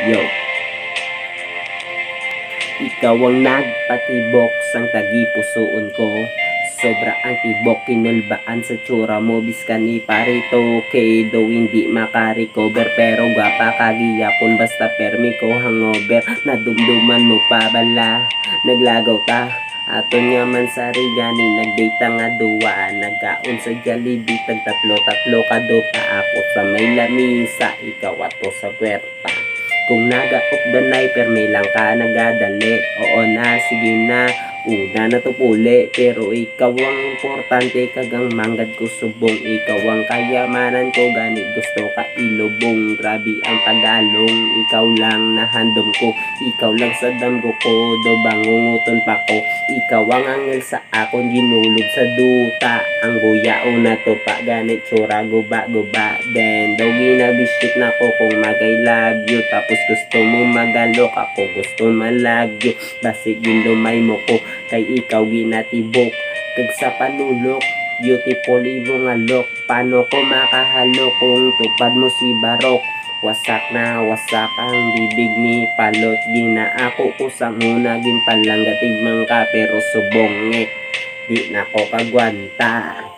Yo, ikaw ang nagpatibok sang tagipusoon ko. Sobra ang tibok kinulbaan sa tsura mo. Biskan ni parito okay, do hindi makarecover. Pero gwapa kagiyapon basta permi ko hangover. Nadumduman mo pa bala, naglagaw ta. Aton nga man sa rigani, nagdata nga duwa. Nagkaon sa Jollibee, tag tatlo ka do pa. Ako sa may lamisa, ikaw ato sa puwerta. Kung nagaot danay permi lang ka nagadali. Oo na, sige na, una na to puli. Pero ikaw ang importante, kagang manggad ko subong. Ikaw ang kayamanan ko, gani gusto ka ilubong. Grabe ang tagalong, ikaw lang nahandom ko. Ikaw lang sa damgo ko, do bangunguton pa ko. Ikaw ang angel sa akon, ginulog sa duta. Ang guyao na to pa, ganit tsura guba. Then daw ginabisit na ko kung mag-I love you. Tapos gusto mo magalok, ako gusto malagyo. Basig ginlumay mo ko, kay ikaw ginatibok. Kag sa panulok, beautiful ibong alok. Paano ko makahalok kung tupad mo si Barok? Wasak na wasak ang bibig ni Palot. Ginaako ko sa muna ginpalanggatig man ka, pero subong di na ko kagwanta.